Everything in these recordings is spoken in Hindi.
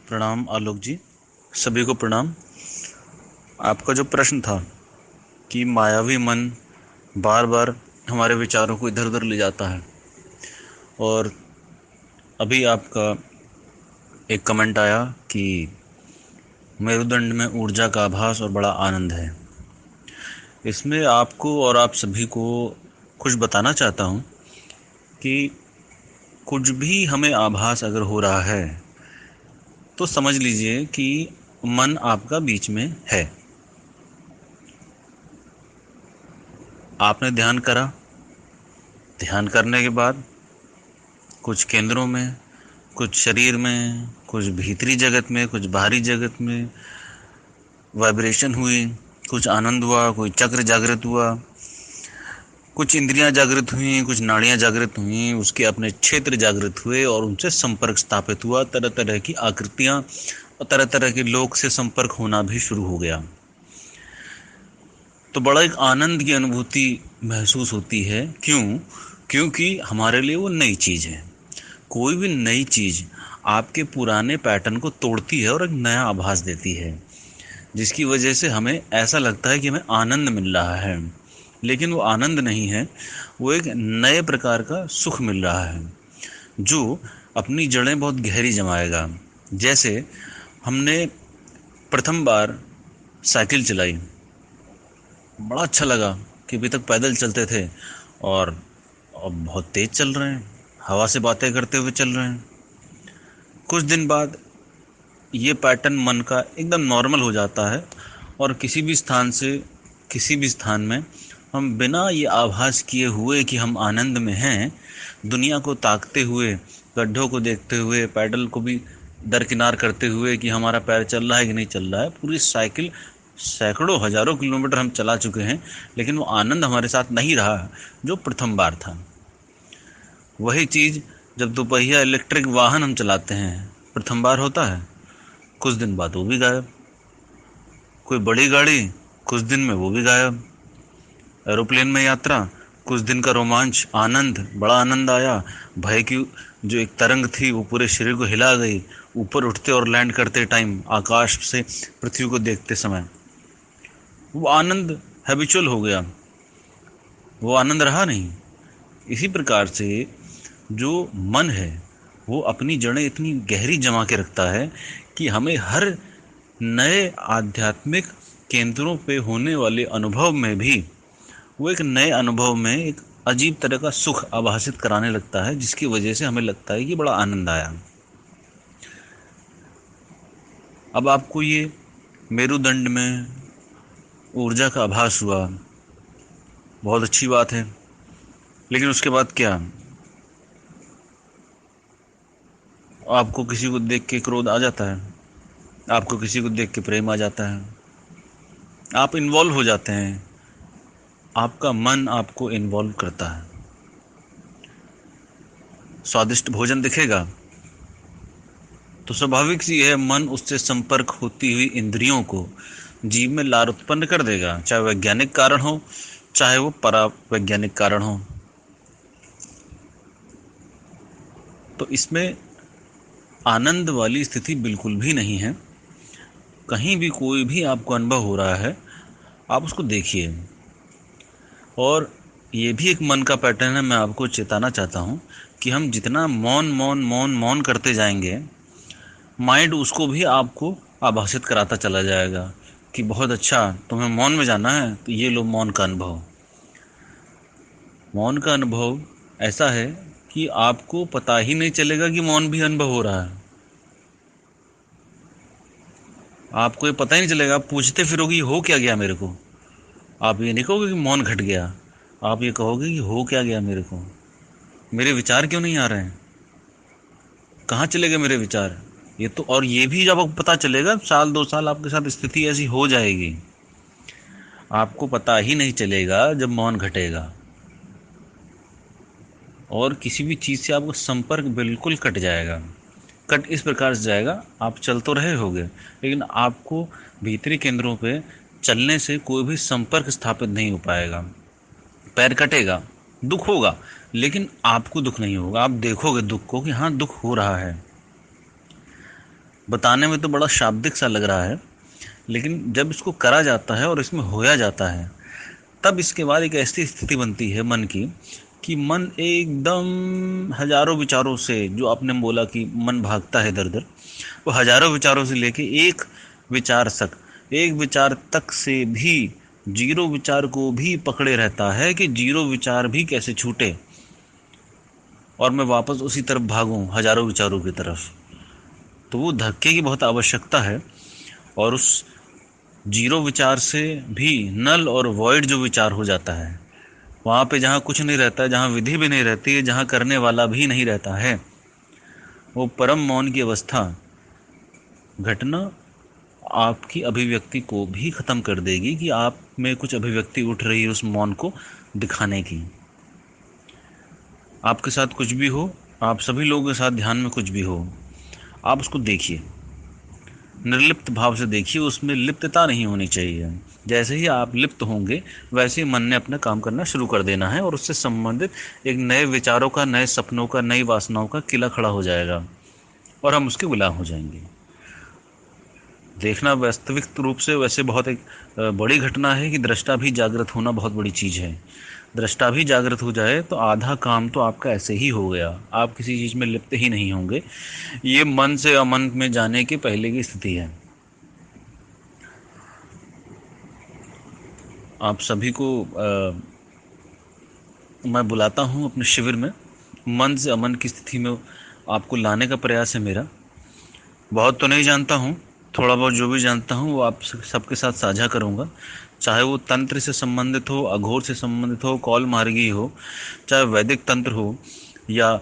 प्रणाम आलोक जी। सभी को प्रणाम। आपका जो प्रश्न था कि मायावी मन बार बार हमारे विचारों को इधर उधर ले जाता है, और अभी आपका एक कमेंट आया कि मेरुदंड में ऊर्जा का आभास और बड़ा आनंद है। इसमें आपको और आप सभी को कुछ बताना चाहता हूँ कि कुछ भी हमें आभास अगर हो रहा है तो समझ लीजिए कि मन आपका बीच में है। आपने ध्यान करा, ध्यान करने के बाद कुछ केंद्रों में, कुछ शरीर में, कुछ भीतरी जगत में, कुछ बाहरी जगत में वाइब्रेशन हुई, कुछ आनंद हुआ, कोई चक्र जागृत हुआ, कुछ इंद्रियां जागृत हुई, कुछ नाड़ियां जागृत हुई, उसके अपने क्षेत्र जागृत हुए और उनसे संपर्क स्थापित हुआ। तरह तरह की आकृतियां और तरह तरह के लोक से संपर्क होना भी शुरू हो गया। तो बड़ा एक आनंद की अनुभूति महसूस होती है। क्योंकि हमारे लिए वो नई चीज़ है। कोई भी नई चीज़ आपके पुराने पैटर्न को तोड़ती है और एक नया आभास देती है, जिसकी वजह से हमें ऐसा लगता है कि हमें आनंद मिल रहा है, लेकिन वो आनंद नहीं है। वो एक नए प्रकार का सुख मिल रहा है जो अपनी जड़ें बहुत गहरी जमाएगा। जैसे हमने प्रथम बार साइकिल चलाई, बड़ा अच्छा लगा कि अभी तक पैदल चलते थे और अब बहुत तेज़ चल रहे हैं, हवा से बातें करते हुए चल रहे हैं। कुछ दिन बाद ये पैटर्न मन का एकदम नॉर्मल हो जाता है और किसी भी स्थान से किसी भी स्थान में हम बिना ये आभास किए हुए कि हम आनंद में हैं, दुनिया को ताकते हुए, गड्ढों को देखते हुए, पैडल को भी दरकिनार करते हुए कि हमारा पैर चल रहा है कि नहीं चल रहा है, पूरी साइकिल सैकड़ों हजारों किलोमीटर हम चला चुके हैं, लेकिन वो आनंद हमारे साथ नहीं रहा जो प्रथम बार था। वही चीज़ जब दोपहिया इलेक्ट्रिक वाहन हम चलाते हैं, प्रथम बार होता है, कुछ दिन बाद वो भी गायब। कोई बड़ी गाड़ी, कुछ दिन में वो भी गायब। एरोप्लेन में यात्रा, कुछ दिन का रोमांच, आनंद, बड़ा आनंद आया। भय की जो एक तरंग थी वो पूरे शरीर को हिला गई। ऊपर उठते और लैंड करते टाइम, आकाश से पृथ्वी को देखते समय वो आनंद हैबिचुअल हो गया, वो आनंद रहा नहीं। इसी प्रकार से जो मन है वो अपनी जड़ें इतनी गहरी जमा के रखता है कि हमें हर नए आध्यात्मिक केंद्रों पे होने वाले अनुभव में भी वो एक नए अनुभव में एक अजीब तरह का सुख आभासित कराने लगता है, जिसकी वजह से हमें लगता है कि बड़ा आनंद आया। अब आपको ये मेरुदंड में ऊर्जा का आभास हुआ, बहुत अच्छी बात है, लेकिन उसके बाद क्या? आपको किसी को देख के क्रोध आ जाता है, आपको किसी को देख के प्रेम आ जाता है, आप इन्वॉल्व हो जाते हैं, आपका मन आपको इन्वॉल्व करता है। स्वादिष्ट भोजन दिखेगा तो स्वाभाविक सी है, मन उससे संपर्क होती हुई इंद्रियों को जीव में लार उत्पन्न कर देगा, चाहे वैज्ञानिक कारण हो, चाहे वो परावैज्ञानिक कारण हो। तो इसमें आनंद वाली स्थिति बिल्कुल भी नहीं है। कहीं भी कोई भी आपको अनुभव हो रहा है, आप उसको देखिए। और ये भी एक मन का पैटर्न है। मैं आपको चेताना चाहता हूँ कि हम जितना मौन मौन मौन मौन करते जाएंगे, माइंड उसको भी आपको आभासित कराता चला जाएगा कि बहुत अच्छा, तुम्हें मौन में जाना है तो ये लो मौन का अनुभव। मौन का अनुभव ऐसा है कि आपको पता ही नहीं चलेगा कि मौन भी अनुभव हो रहा है। आपको ये पता ही नहीं चलेगा, आप पूछते फिरोगे हो क्या गया मेरे को। आप ये नहीं कहोगे कि मौन घट गया, आप ये कहोगे कि हो क्या गया मेरे को, मेरे विचार क्यों नहीं आ रहे हैं, कहाँ चले गए मेरे विचार। ये तो, और ये भी जब आपको पता चलेगा, साल 2 साल आपके साथ स्थिति ऐसी हो जाएगी, आपको पता ही नहीं चलेगा जब मौन घटेगा और किसी भी चीज़ से आपको संपर्क बिल्कुल कट जाएगा। कट इस प्रकार से जाएगा, आप चल तो रहे होगे लेकिन आपको भीतरी केंद्रों पे चलने से कोई भी संपर्क स्थापित नहीं हो पाएगा। पैर कटेगा, दुख होगा, लेकिन आपको दुख नहीं होगा। आप देखोगे दुख को कि हाँ दुख हो रहा है। बताने में तो बड़ा शाब्दिक सा लग रहा है, लेकिन जब इसको करा जाता है और इसमें होया जाता है, तब इसके बाद एक ऐसी स्थिति बनती है मन की कि मन एकदम हजारों विचारों से, जो आपने बोला कि मन भागता है दर दर, वो हजारों विचारों से लेके एक विचार तक से भी जीरो विचार को भी पकड़े रहता है कि जीरो विचार भी कैसे छूटे और मैं वापस उसी तरफ भागूं, हजारों विचारों की तरफ। तो वो धक्के की बहुत आवश्यकता है। और उस जीरो विचार से भी नल और वॉइड जो विचार हो जाता है, वहाँ पे जहाँ कुछ नहीं रहता है, जहाँ विधि भी नहीं रहती है, जहाँ करने वाला भी नहीं रहता है, वो परम मौन की अवस्था घटना आपकी अभिव्यक्ति को भी ख़त्म कर देगी कि आप में कुछ अभिव्यक्ति उठ रही है उस मौन को दिखाने की। आपके साथ कुछ भी हो, आप सभी लोगों के साथ ध्यान में कुछ भी हो, आप उसको देखिए, निर्लिप्त भाव से देखिए, उसमें लिप्तता नहीं होनी चाहिए। जैसे ही आप लिप्त होंगे, वैसे ही मन ने अपना काम करना शुरू कर देना है और उससे संबंधित एक नए विचारों का, नए सपनों का, नई वासनाओं का किला खड़ा हो जाएगा और हम उसके गुलाम हो जाएंगे। देखना वास्तविक रूप से वैसे बहुत एक बड़ी घटना है कि दृष्टा भी जागृत होना बहुत बड़ी चीज़ है। दृष्टा भी जागृत हो जाए तो आधा काम तो आपका ऐसे ही हो गया, आप किसी चीज़ में लिप्त ही नहीं होंगे। ये मन से अमन में जाने के पहले की स्थिति है। आप सभी को मैं बुलाता हूँ अपने शिविर में। मन से अमन की स्थिति में आपको लाने का प्रयास है मेरा। बहुत तो नहीं जानता हूँ, थोड़ा बहुत जो भी जानता हूँ वो आप सबके साथ साझा करूँगा। चाहे वो तंत्र से संबंधित हो, अघोर से संबंधित हो, कौल मार्गी हो, चाहे वैदिक तंत्र हो, या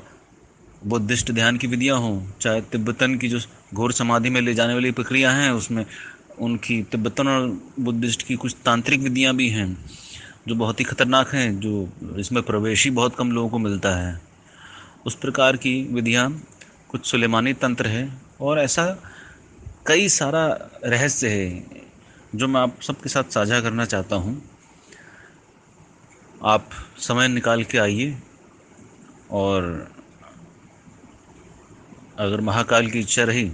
बुद्धिस्ट ध्यान की विधियाँ हों, चाहे तिब्बतन की जो घोर समाधि में ले जाने वाली प्रक्रिया हैं, उसमें उनकी तिब्बतन और बुद्धिस्ट की कुछ तांत्रिक विधियाँ भी हैं जो बहुत ही खतरनाक हैं, जो इसमें प्रवेश ही बहुत कम लोगों को मिलता है। उस प्रकार की विधियाँ, कुछ सुलेमानी तंत्र है और ऐसा कई सारा रहस्य है जो मैं आप सबके साथ साझा करना चाहता हूँ। आप समय निकाल के आइए और अगर महाकाल की इच्छा रही,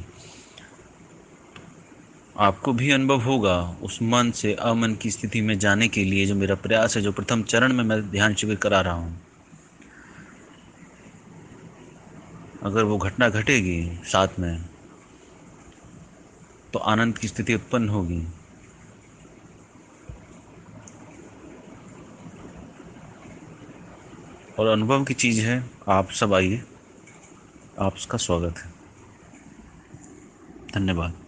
आपको भी अनुभव होगा उस मन से अमन की स्थिति में जाने के लिए जो मेरा प्रयास है, जो प्रथम चरण में मैं ध्यान शिविर करा रहा हूँ। अगर वो घटना घटेगी साथ में, तो आनंद की स्थिति उत्पन्न होगी। और अनुभव की चीज़ है। आप सब आइए, आपका स्वागत है। धन्यवाद।